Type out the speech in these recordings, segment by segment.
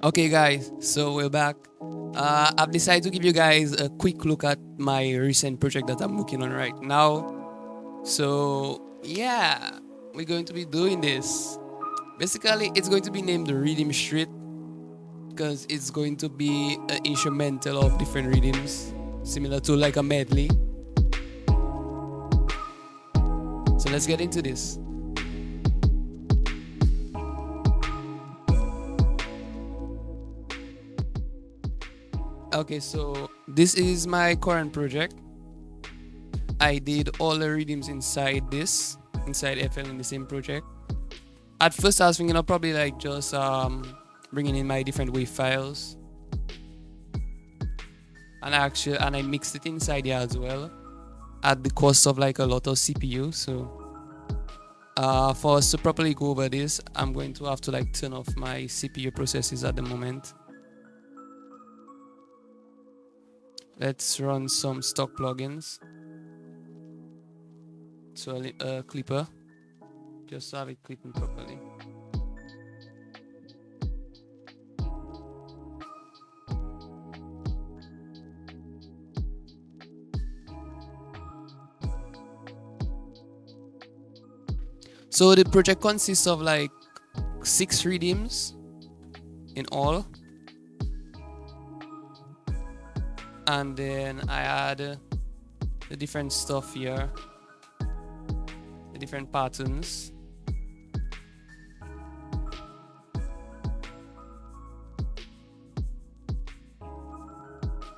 Okay, guys, so we're back. I've decided to give you guys a quick look at my recent project that I'm working on right now. So, yeah, we're going to be doing this. Basically, it's going to be named the Riddim Street because it's going to be an instrumental of different rhythms, similar to like a medley. So, let's get into this. Okay, so this is my current project. I did all the rhythms inside FL in the same project. At first, I was thinking of probably like just bringing in my different wave files, and I mixed it inside here as well, at the cost of like a lot of CPU. So for us to properly go over this, I'm going to have to like turn off my CPU processes at the moment. Let's run some stock plugins. So a clipper, just to have it clipping properly. So the project consists of like 6 rhythms in all. And then I add the different stuff here, the different patterns.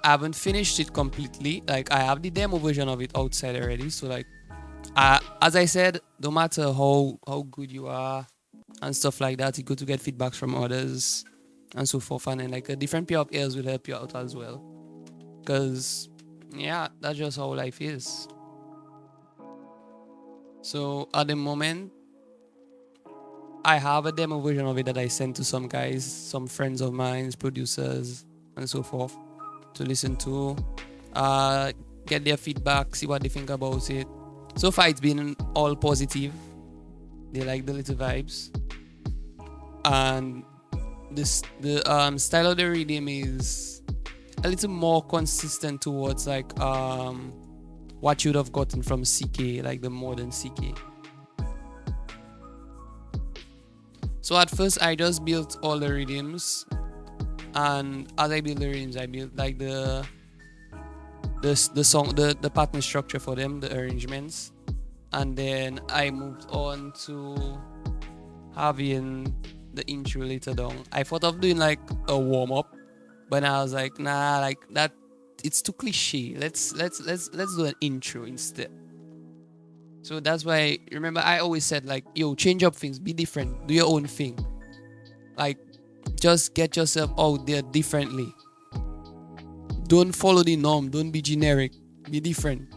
I haven't finished it completely. Like I have the demo version of it outside already. So like, as I said, no matter how good you are and stuff like that, it's good to get feedbacks from others and so forth. And then like a different pair of ears will help you out as well. Because yeah, that's just how life is. So at the moment, I have a demo version of it that I sent to some guys, some friends of mine, producers, and so forth, to listen to, get their feedback, see what they think about it. So far, it's been all positive. They like the little vibes, and the style of the rhythm is a little more consistent towards like what you'd have gotten from CK, like the modern CK. So at first I just built all the rhythms, and as I built the rhythms, I built like the pattern structure for them, the arrangements, and then I moved on to having the intro later down. I thought of doing like a warm up, but I was like, nah, like that, it's too cliche. Let's do an intro instead. So that's why, remember, I always said like, yo, change up things, be different, do your own thing. Like, just get yourself out there differently. Don't follow the norm. Don't be generic. Be different.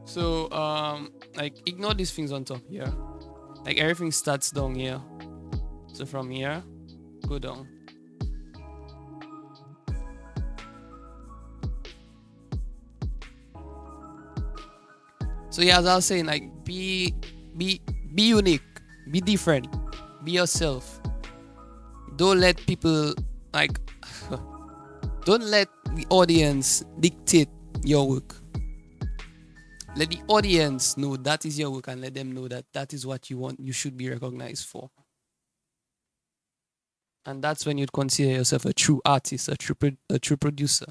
So like ignore these things on top here. Like everything starts down here. So from here, go down. So yeah, as I was saying, like be unique, be different, be yourself. Don't let people like don't let the audience dictate your work. Let the audience know that is your work, and let them know that that is what you want, you should be recognized for. And that's when you'd consider yourself a true artist, a true producer.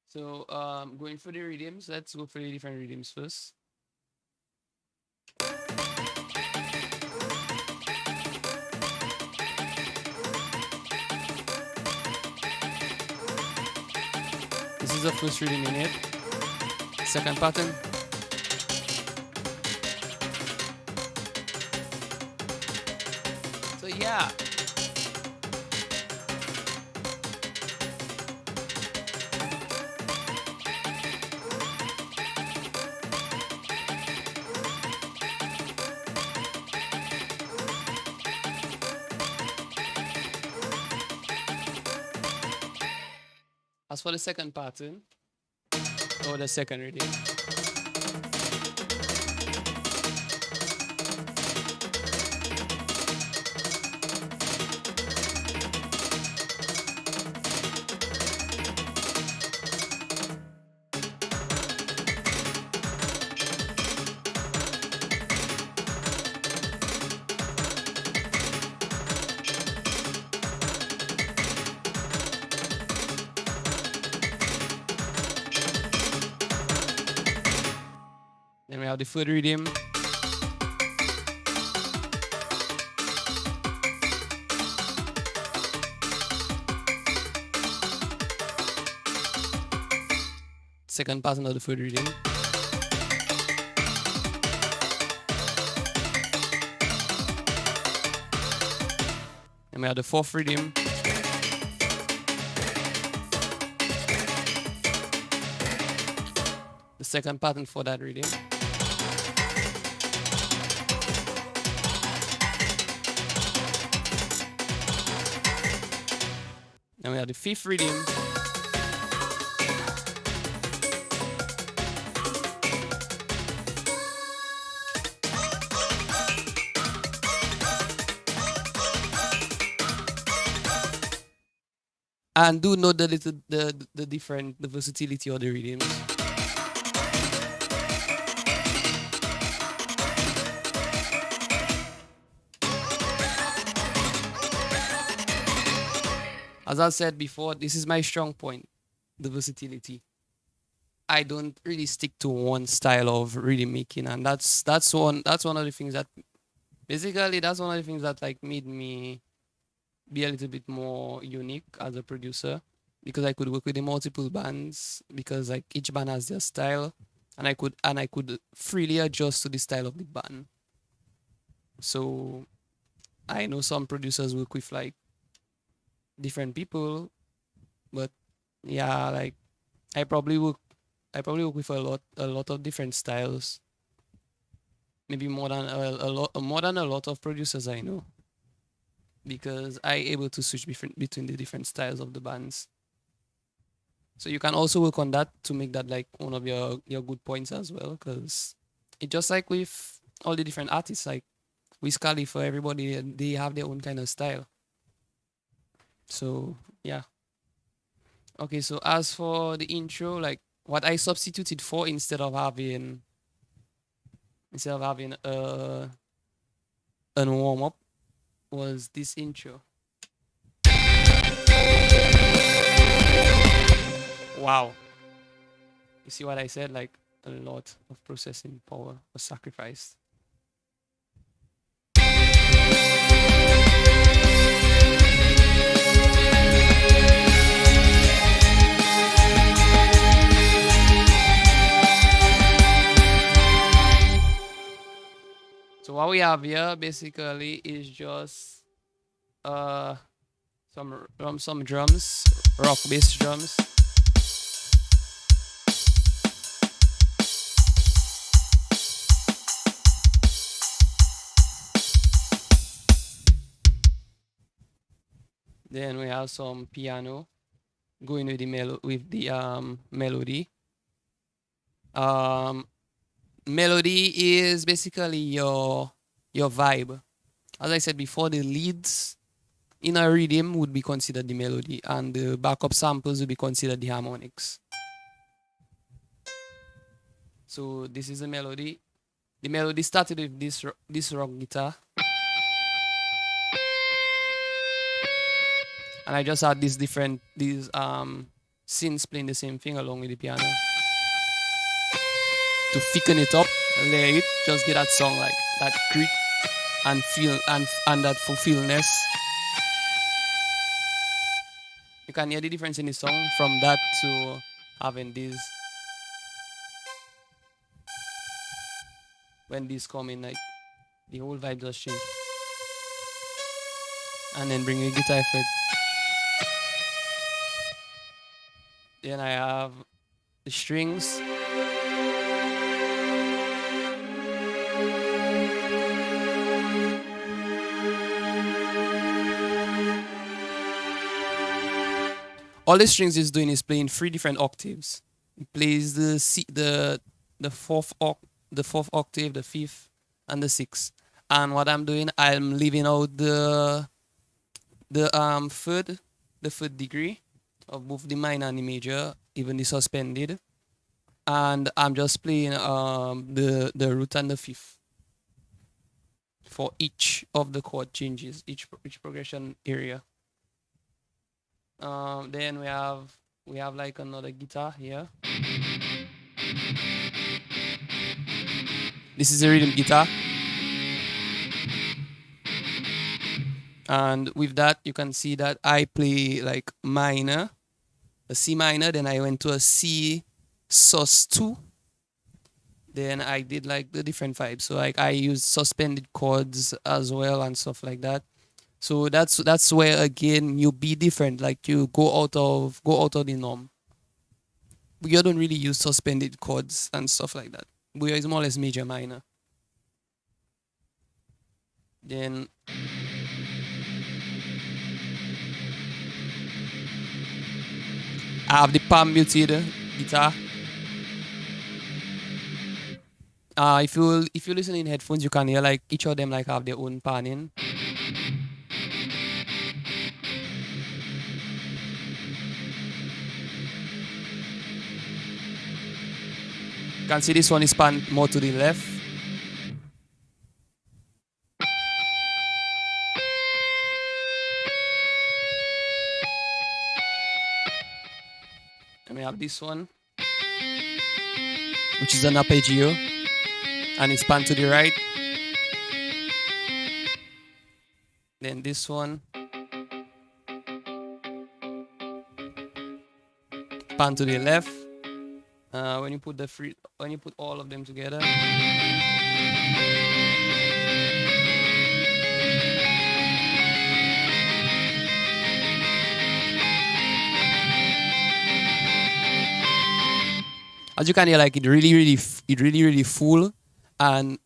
So going for the rhythms, let's go for the different rhythms first. This is the first rhythm in it. Second pattern. So yeah. As for the second pattern, or the second rhythm, we have the third rhythm. Second pattern of the third rhythm. And we have the fourth rhythm. The second pattern for that rhythm. And we have the fifth rhythm. And do note the versatility of the rhythms. As I said before, this is my strong point, the versatility. I don't really stick to one style of rhythm making, and that's one of the things that basically that's one of the things that like made me be a little bit more unique as a producer, because I could work with the multiple bands, because like each band has their style, and I could freely adjust to the style of the band. So I know some producers work with like different people, but yeah, like I probably work with a lot of different styles. Maybe more than a lot of producers I know, because I able to switch between the different styles of the bands. So you can also work on that to make that like one of your good points as well, because it just like with all the different artists, like Wiz Khalifa, everybody they have their own kind of style. So yeah. Okay, so as for the intro, like what I substituted for instead of having a warm up was this intro. Wow. You see what I said? Like a lot of processing power was sacrificed. So what we have here basically is just some drums, rock bass drums. Then we have some piano going with the melody. Melody is basically your vibe. As I said before, the leads in a rhythm would be considered the melody, and the backup samples would be considered the harmonics. So this is the melody. The melody started with this rock guitar, and I just had these synths playing the same thing along with the piano to thicken it up, let it just get that song like that grit and feel and that fulfillness. You can hear the difference in the song from that to having these. When these come in, like the whole vibe just change. And then bring a guitar effect. Then I have the strings. All the strings is doing is playing 3 different octaves. It plays the fourth octave, the fifth, and the sixth. And what I'm doing, I'm leaving out the third degree of both the minor and the major, even the suspended. And I'm just playing the root and the fifth for each of the chord changes, each progression area. Then we have like another guitar here. This is a rhythm guitar. And with that, you can see that I play like minor, a C minor, then I went to a C sus2. Then I did like the different vibes. So like I used suspended chords as well and stuff like that. So that's where again you be different. Like you go out of the norm. You don't really use suspended chords and stuff like that. Bouyon is more or less major minor. Then I have the palm muted guitar. If you listen in headphones, you can hear like each of them like have their own panning. You can see this one is panned more to the left. And we have this one, which is an arpeggio, and it's panned to the right. Then this one, pan to the left. When you put all of them together, as you can hear, like it really full, and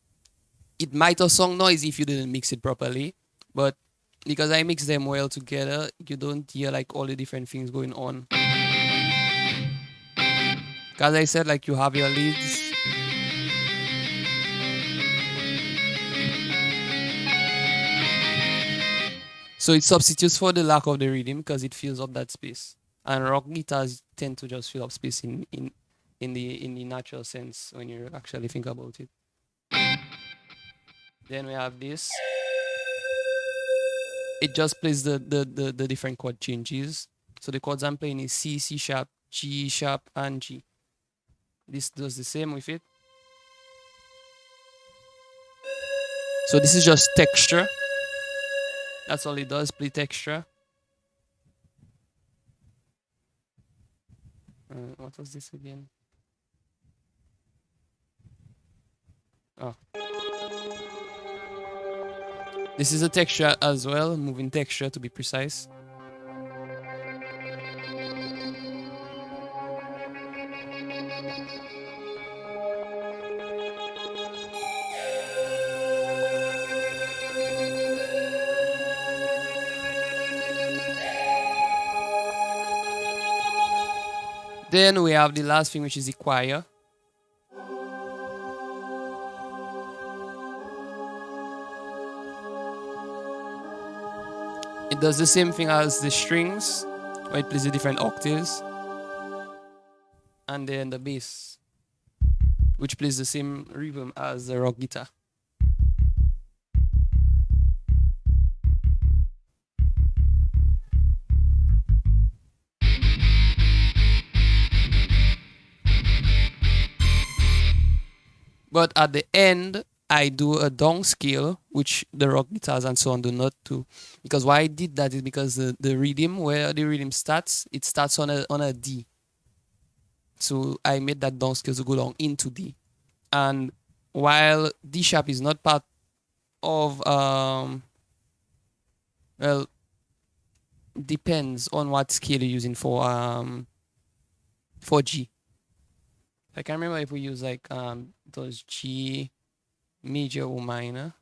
it might have sound noisy if you didn't mix it properly, but because I mix them well together, you don't hear like all the different things going on. As I said, like you have your leads. So it substitutes for the lack of the rhythm because it fills up that space. And rock guitars tend to just fill up space in the natural sense when you actually think about it. Then we have this. It just plays the different chord changes. So the chords I'm playing is C, C sharp, G sharp, and G. This does the same with it. So this is just texture. That's all it does, play texture. What was this again? Oh. This is a texture as well, moving texture to be precise. Then we have the last thing, which is the choir. It does the same thing as the strings, where it plays the different octaves. And then the bass, which plays the same rhythm as the rock guitar. But at the end, I do a down scale, which the rock guitars and so on do not do. Because why I did that is because the rhythm, where the rhythm starts, it starts on a D. So I made that down scale to go down into D. And while D sharp is not part of, well, depends on what scale you're using for G. I can't remember if we use like those G major or minor.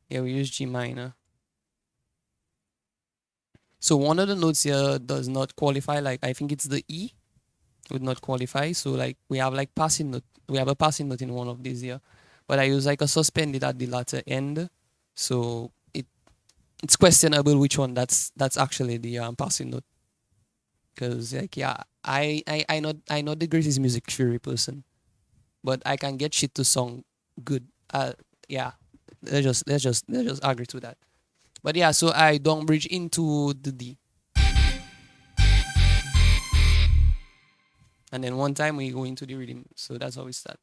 Yeah, we use G minor. So one of the notes here does not qualify. Like I think it's the E would not qualify. So like we have like passing note. We have a passing note in one of these here, but I use like a suspended at the latter end. So it's questionable which one that's actually the passing note. Because like yeah, I not the greatest music theory person, but I can get shit to sound good. Yeah, let's just agree to that. But yeah, so I don't bridge into the D, and then one time we go into the rhythm. So that's how we start.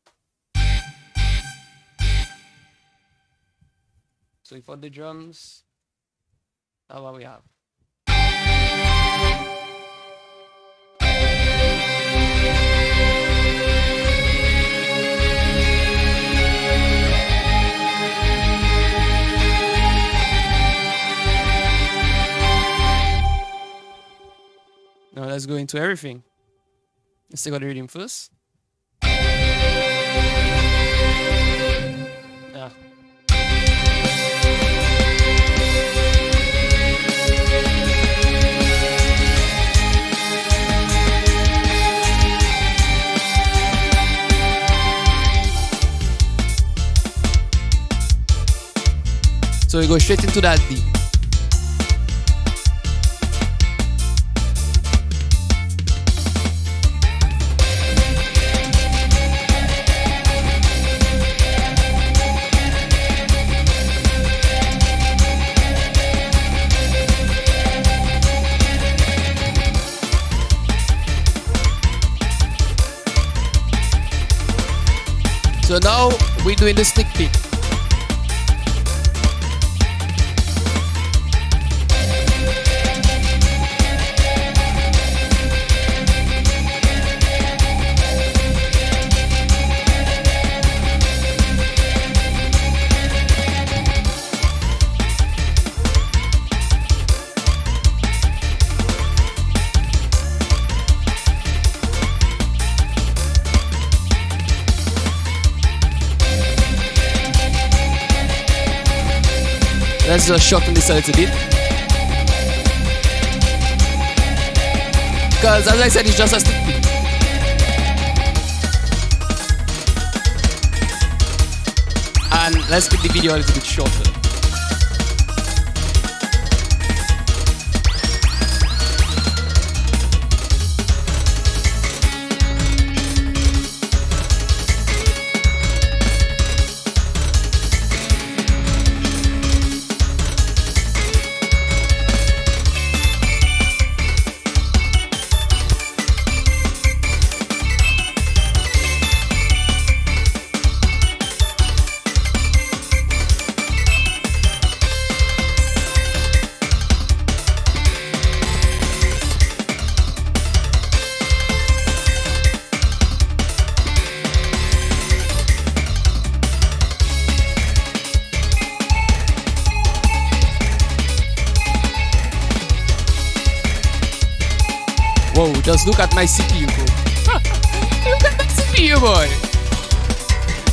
So for the drums, that's what we have. Now let's go into everything. Let's take out the rhythm first. Yeah. So we go straight into that D. So now we're doing the sneak peek. Let's just shorten this a little bit. Because as I said, it's just a sneak peek. And let's make the video a little bit shorter. Whoa, just look at my CPU, bro. Look at my CPU, boy.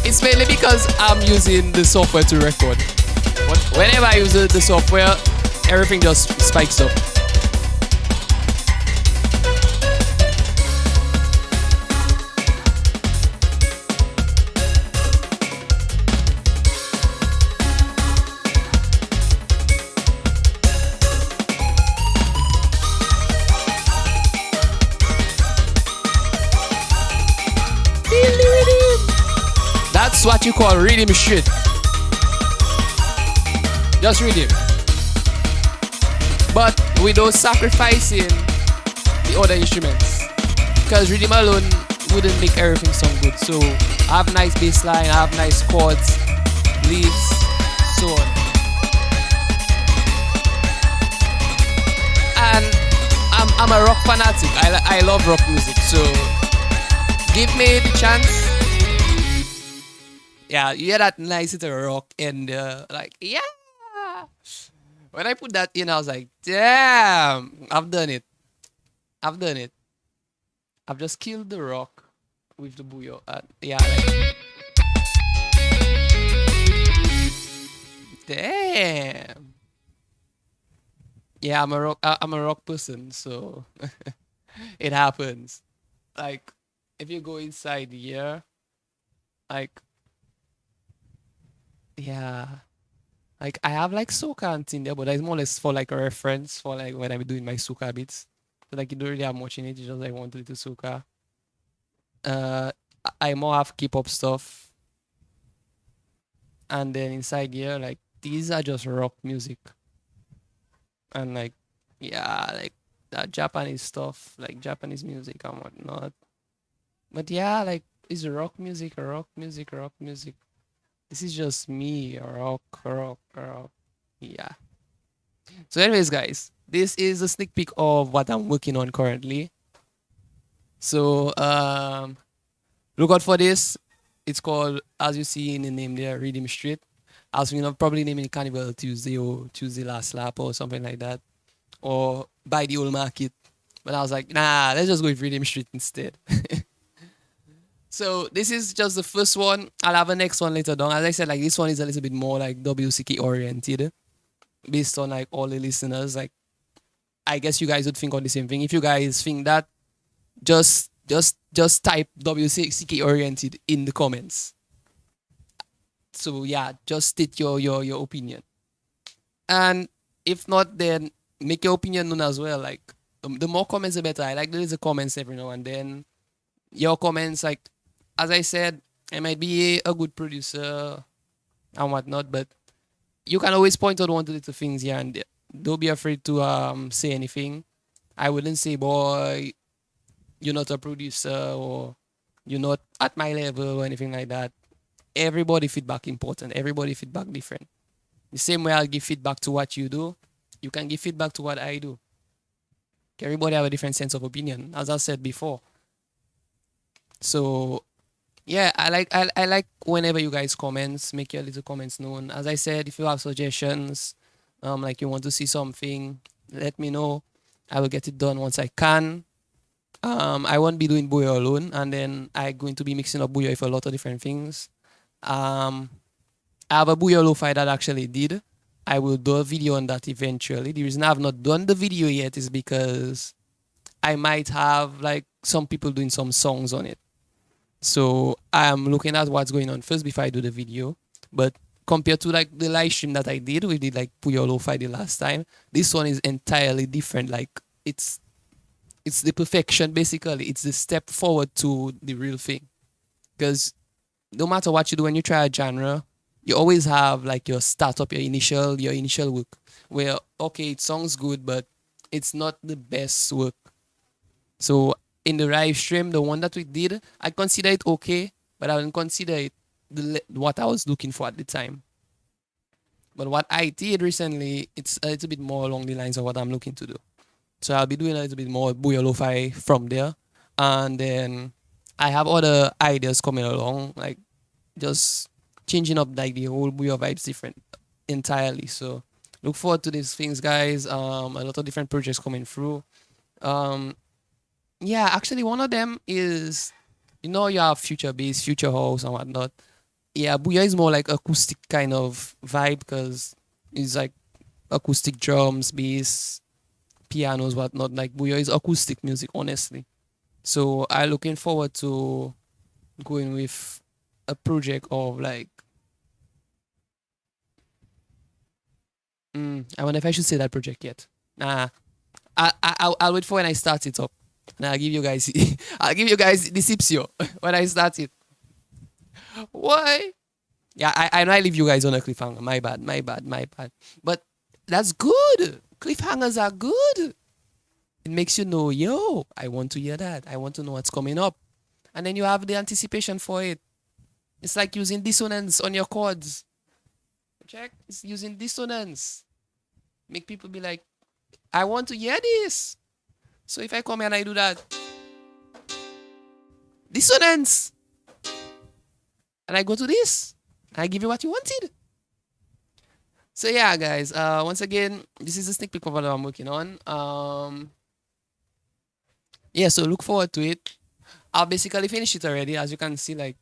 It's mainly because I'm using the software to record. But whenever I use the software, everything just spikes up. That's what you call rhythm shit. Just rhythm. But without sacrificing the other instruments. Because rhythm alone wouldn't make everything sound good. So I have nice bass line, I have nice chords, leads, so on. And I'm a rock fanatic. I love rock music. So give me the chance. Yeah, you hear that nice little rock and like, yeah. When I put that in, I was like, damn, I've done it. I've done it. I've just killed the rock with the Bouyon. Yeah, like, damn. Yeah, I'm a rock person, so it happens. Like, if you go inside here, like, yeah, like I have like soca and thing there, but that's more or less for like a reference for like when I'm doing my soca beats. So like you don't really have much in it, you just like want to do soca. I more have K-pop stuff, and then inside here, like these are just rock music, and like yeah, like that Japanese stuff, like Japanese music and whatnot. But yeah, like it's rock music, rock music, rock music. This is just me. Yeah. So, anyways, guys, this is a sneak peek of what I'm working on currently. So, look out for this. It's called, as you see in the name there, Riddim Street. I was thinking of probably naming it Carnival Tuesday or Tuesday Last Lap or something like that, or by the old market. But I was like, nah, let's just go with Riddim Street instead. So this is just the first one. I'll have a next one later on. As I said, like this one is a little bit more like WCK oriented, based on like all the listeners. Like I guess you guys would think on the same thing. If you guys think that, just type WCK oriented in the comments. So yeah, just state your opinion. And if not, then make your opinion known as well. Like the more comments, the better. I like there is a comments every now and then. Your comments, like as I said, I might be a good producer and whatnot, but you can always point out one to little things here and there. Don't be afraid to say anything. I wouldn't say, boy, you're not a producer or you're not at my level or anything like that. Everybody feedback important. Everybody feedback different. The same way I'll give feedback to what you do, you can give feedback to what I do. Everybody have a different sense of opinion, as I said before. So yeah, I like whenever you guys comments, make your little comments known. As I said, if you have suggestions, like you want to see something, let me know. I will get it done once I can. I won't be doing Bouyon alone, and then I'm going to be mixing up Bouyon with a lot of different things. I have a Bouyon lo-fi that I actually did. I will do a video on that eventually. The reason I have not done the video yet is because I might have like some people doing some songs on it. So I'm looking at what's going on first before I do the video. But compared to like the live stream that I did, we did like Bouyon lo-fi the last time. This one is entirely different. Like it's the perfection basically. It's the step forward to the real thing. Because no matter what you do when you try a genre, you always have like your startup, your initial work, where okay, it sounds good, but it's not the best work. So in the live stream, the one that we did, I consider it okay, but I wouldn't consider it what I was looking for at the time. But what I did recently, it's a little bit more along the lines of what I'm looking to do. So I'll be doing a little bit more Bouyon lo-fi from there, and then I have other ideas coming along, like just changing up like the whole Bouyon vibes different entirely. So look forward to these things, guys. A lot of different projects coming through. Um, yeah, actually, one of them is you have future bass, future house, and whatnot. Yeah, Bouyon is more like acoustic kind of vibe because it's like acoustic drums, bass, pianos, whatnot. Like Bouyon is acoustic music, honestly. So I'm looking forward to going with a project of like I wonder if I should say that project yet. Nah, I'll wait for when I start it up, and I'll give you guys I'll give you guys the sipsio when I start it. Why? Yeah, I know I leave you guys on a cliffhanger. My bad. But that's good. Cliffhangers are good. It makes you know, yo, I want to hear that. I want to know what's coming up, and then you have the anticipation for it. It's like using dissonance on your chords. Check. It's using dissonance. Make people be like, I want to hear this. So if I come here and I do that, dissonance, and I go to this, I give you what you wanted. So yeah, guys. Once again, this is a sneak peek of what I'm working on. Yeah. So look forward to it. I'll basically finish it already. As you can see, like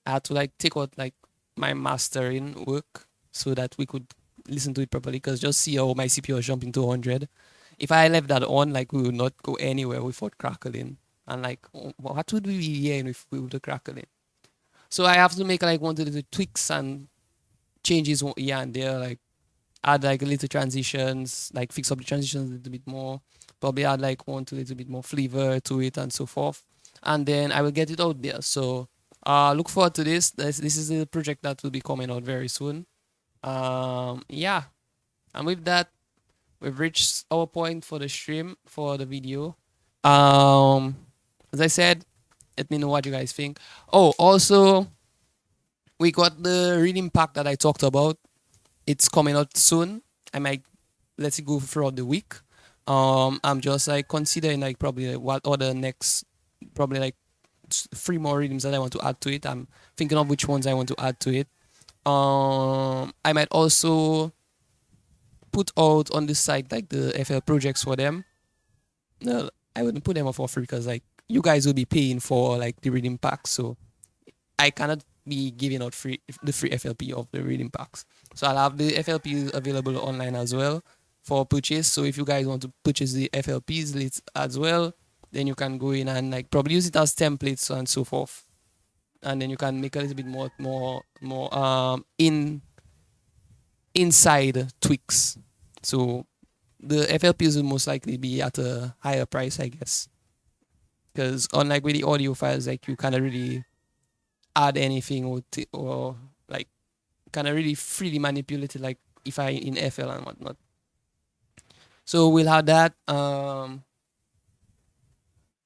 I had to like take out like my mastering work so that we could listen to it properly. Because just see how my CPU was jumping to 100. If I left that on, like we would not go anywhere without crackling. And like, what would we be hearing with the crackling? So I have to make like one little tweaks and changes here and there, like add like little transitions, like fix up the transitions a little bit more. Probably add like one to little bit more flavor to it and so forth. And then I will get it out there. So look forward to this. This is the project that will be coming out very soon. Yeah. And with that, we've reached our point for the stream for the video. As I said, let me know what you guys think. Oh, also, we got the Riddim Pack that I talked about. It's coming out soon. I might let it go throughout the week. I'm just like considering like probably like what other next, probably like three more rhythms that I want to add to it. I'm thinking of which ones I want to add to it. I might also put out on the site like the FL projects for them. No, I wouldn't put them up for free because like you guys will be paying for like the reading packs, so I cannot be giving out free FLP of the reading packs. So I'll have the FLPs available online as well for purchase. So if you guys want to purchase the FLPs as well, then you can go in and like probably use it as templates and so forth. And then you can make a little bit more inside tweaks. So the FLPs will most likely be at a higher price, I guess. Because unlike with the audio files, like you cannot really add anything or like kind of really freely manipulate it, like if I in FL and whatnot. So we'll have that. And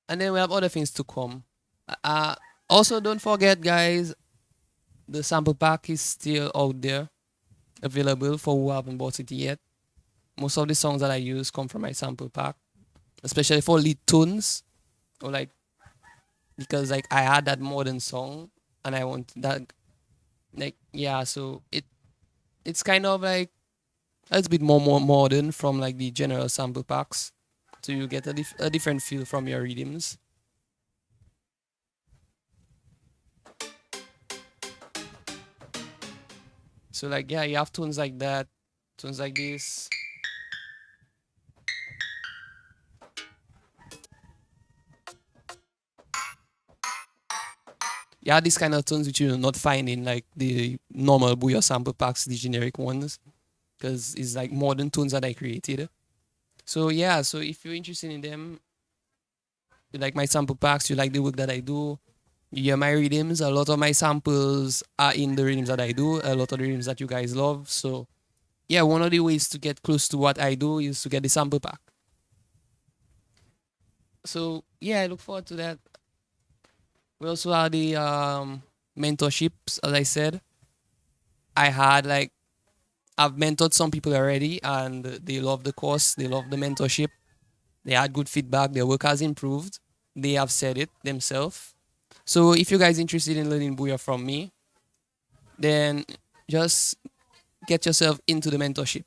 then we have other things to come. Also, don't forget, guys, the sample pack is still out there, available for who haven't bought it yet. Most of the songs that I use come from my sample pack, especially for lead tunes, or like because like I had that modern song and I want that, like yeah. So it's kind of like a little bit more modern from like the general sample packs, so you get a different feel from your rhythms. So like yeah, you have tunes like that, tunes like this. Yeah, these kind of tunes which you will not find in like the normal Bouyon sample packs, the generic ones, because it's like modern tunes that I created. So yeah, so if you're interested in them, you like my sample packs, you like the work that I do, you hear my rhythms. A lot of my samples are in the rhythms that I do. A lot of the rhythms that you guys love. So yeah, one of the ways to get close to what I do is to get the sample pack. So yeah, I look forward to that. We also have the mentorships, as I said. I had like I've mentored some people already, and they love the course. They love the mentorship. They had good feedback. Their work has improved. They have said it themselves. So if you guys interested in learning Booyah from me, then just get yourself into the mentorship.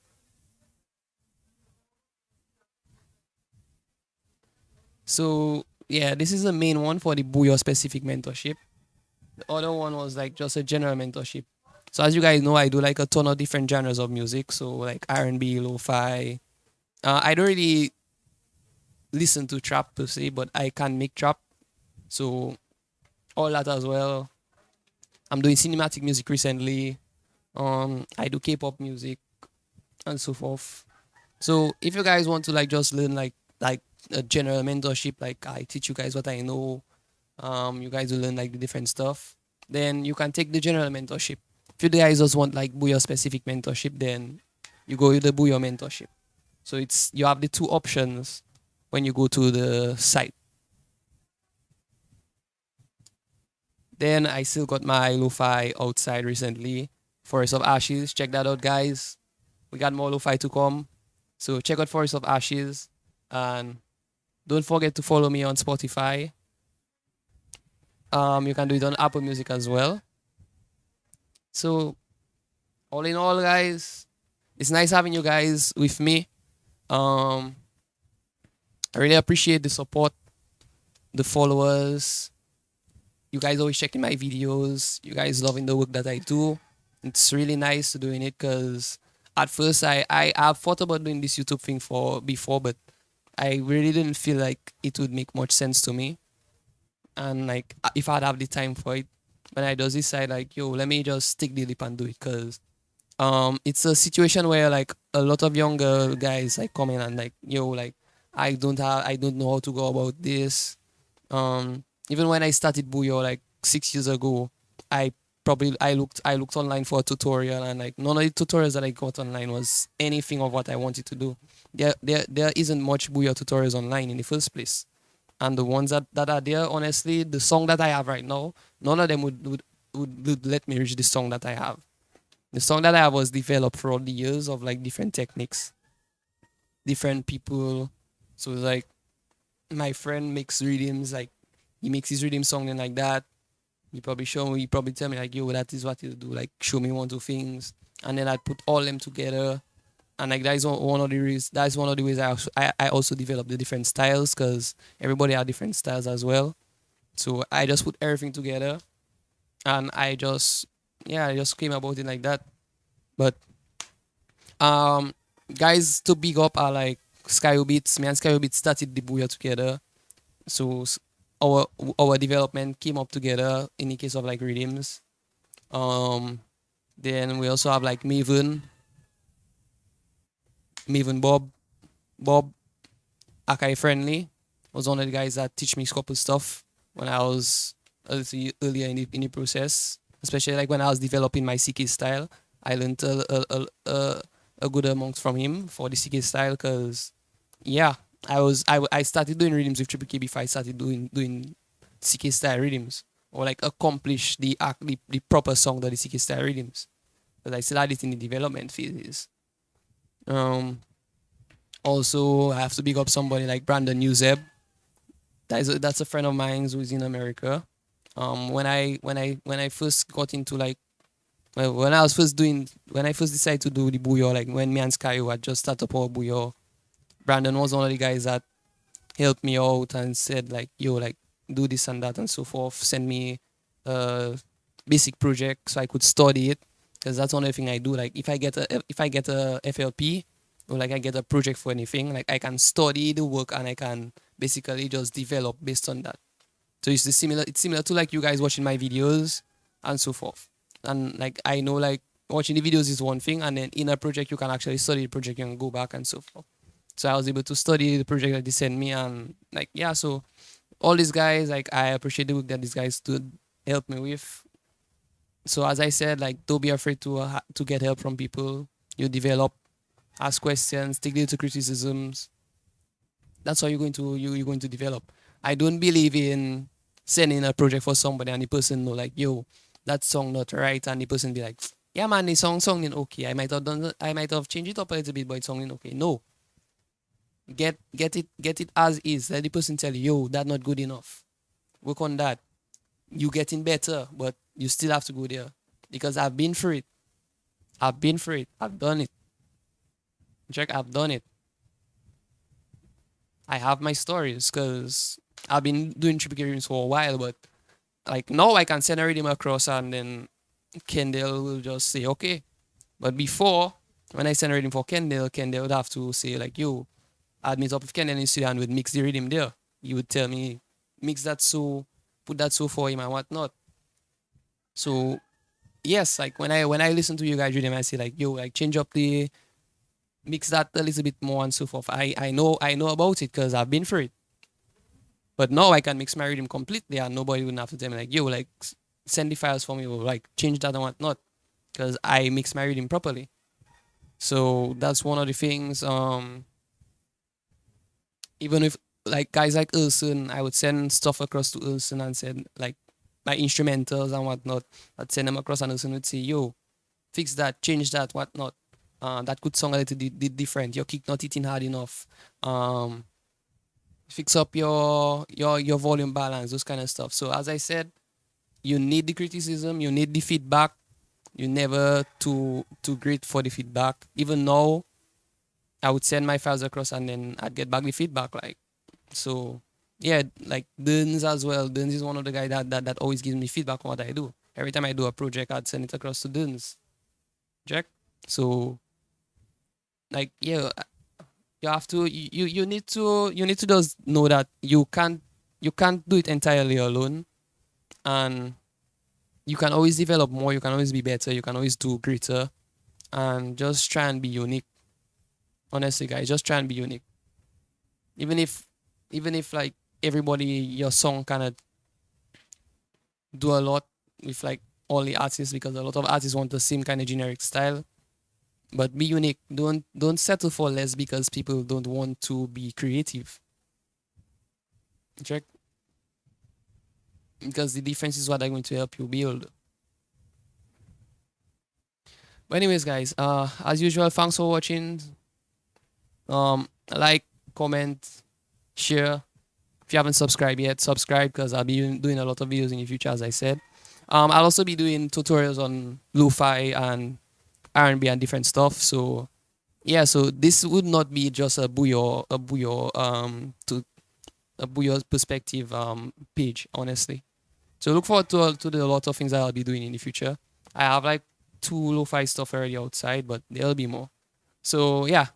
So yeah, this is the main one for the Booyah specific mentorship. The other one was like just a general mentorship. So as you guys know, I do like a ton of different genres of music. So like R&B, lo-fi. I don't really listen to trap per se, but I can make trap. So all that as well. I'm doing cinematic music recently. I do K-pop music and so forth. So if you guys want to like just learn like a general mentorship, like I teach you guys what I know, you guys will learn like the different stuff. Then you can take the general mentorship. If you guys just want like Booyah specific mentorship, then you go with the Booyah mentorship. So it's you have the two options when you go to the site. Then I still got my lo-fi outside recently. Forest of Ashes. Check that out, guys. We got more lo-fi to come. So check out Forest of Ashes. And don't forget to follow me on Spotify. You can do it on Apple Music as well. So all in all, guys, it's nice having you guys with me. Um, I really appreciate the support, the followers. You guys always checking my videos. You guys loving the work that I do. It's really nice to doing it because at first I've thought about doing this YouTube thing for before, but I really didn't feel like it would make much sense to me. And like if I'd have the time for it, when I does decide like, yo, let me just take the leap and do it because it's a situation where like a lot of younger guys like come in and like, yo, like I don't know how to go about this. Even when I started Bouyon like 6 years ago, I I looked online for a tutorial and like none of the tutorials that I got online was anything of what I wanted to do. There isn't much Bouyon tutorials online in the first place. And the ones that are there, honestly, the song that I have right now, none of them would let me reach the song that I have. The song that I have was developed throughout the years of like different techniques, different people. So it's like my friend makes rhythms, like he makes his rhythm song and like that. He probably tell me like, yo, that is what you do, like show me one, two things. And then I'd put all them together. And like that is one of the reasons, that's one of the ways I also develop the different styles because everybody have different styles as well. So I just put everything together and I just came about it like that. But um guys to big up are like Beats. Me and Beats started the Bouyon together. So our our development came up together in the case of like rhythms. Um then we also have like Maven Bob Akai Friendly was one of the guys that teach me a couple stuff when I was a little earlier in the process, especially like when I was developing my CK style. I learned a good amount from him for the CK style because yeah, I started doing rhythms with Triple K before I started doing CK style rhythms or like accomplish the proper song that the CK style rhythms. But I still had it in the development phases. Um, Also, I have to big up somebody like Brandon Newzeb. That's a friend of mine who's in America. When I first got into like when I first decided to do the Bouyon, like when me and Skyo had just started up our Bouyon, Brandon was one of the guys that helped me out and said like, yo, like do this and that and so forth. Send me a basic project so I could study it because that's one of the thing I do. Like if I get a FLP or like I get a project for anything, like I can study the work and I can basically just develop based on that. So it's similar to like you guys watching my videos and so forth. And like I know like watching the videos is one thing and then in a project you can actually study the project and go back and so forth. So I was able to study the project that they sent me and like yeah, so all these guys, like I appreciate the work that these guys stood help me with. So as I said, like don't be afraid to get help from people. You develop, ask questions, take little criticisms. That's how you're going to develop. I don't believe in sending a project for somebody and the person know like, yo, that song not right, and the person be like, yeah man, the song in okay. I might have changed it up a little bit, but it's song in okay. No. Get it as is. Let the person tell you, yo, that not good enough. Work on that. You getting better, but you still have to go there. Because I've been through it. I've been through it. I've done it. Check, I've done it. I have my stories because I've been doing triple games for a while, but like now I can send a rhythm across and then Kendall will just say okay. But before, when I send a rhythm for Kendall would have to say like, yo, add me top of Kendall in studio and would mix the rhythm there. He would tell me, mix that so, put that so for him and whatnot. So yes, like when I listen to you guys rhythm, I say like, yo, like change up the mix that a little bit more and so forth. I know about it because I've been through it. But now I can mix my rhythm completely and nobody wouldn't have to tell me like, yo, like send the files for me or like change that and whatnot. Because I mix my rhythm properly. So that's one of the things. Even if like guys like Ulson, I would send stuff across to Ulson and send like my instrumentals and whatnot. I'd send them across and Ulson would say, yo, fix that, change that, whatnot. That could sound a little different. Your kick not hitting hard enough. Fix up your volume balance, those kind of stuff. So as I said, you need the criticism, you need the feedback. You're never too great for the feedback. Even now, I would send my files across and then I'd get back the feedback. Like so, yeah, like Duns as well. Duns is one of the guys that always gives me feedback on what I do. Every time I do a project, I'd send it across to Duns. Jack. So like yeah, you have to you need to just know that you can't do it entirely alone, and you can always develop more, you can always be better, you can always do greater, and just try and be unique. Honestly guys, just try and be unique. even if Even if like everybody your song kind of do a lot with like all the artists, because a lot of artists want the same kind of generic style, but be unique. Don't settle for less because people don't want to be creative. Check. Because the difference is what I'm going to help you build. But anyways, guys, as usual, thanks for watching. Like, comment, share. If you haven't subscribed yet, subscribe because I'll be doing a lot of videos in the future, as I said. I'll also be doing tutorials on lo-fi and R&B and different stuff. So yeah, so this would not be just a Bouyon perspective page, honestly. So look forward to the lot of things that I'll be doing in the future. I have like two lo-fi stuff already outside, but there'll be more. So yeah,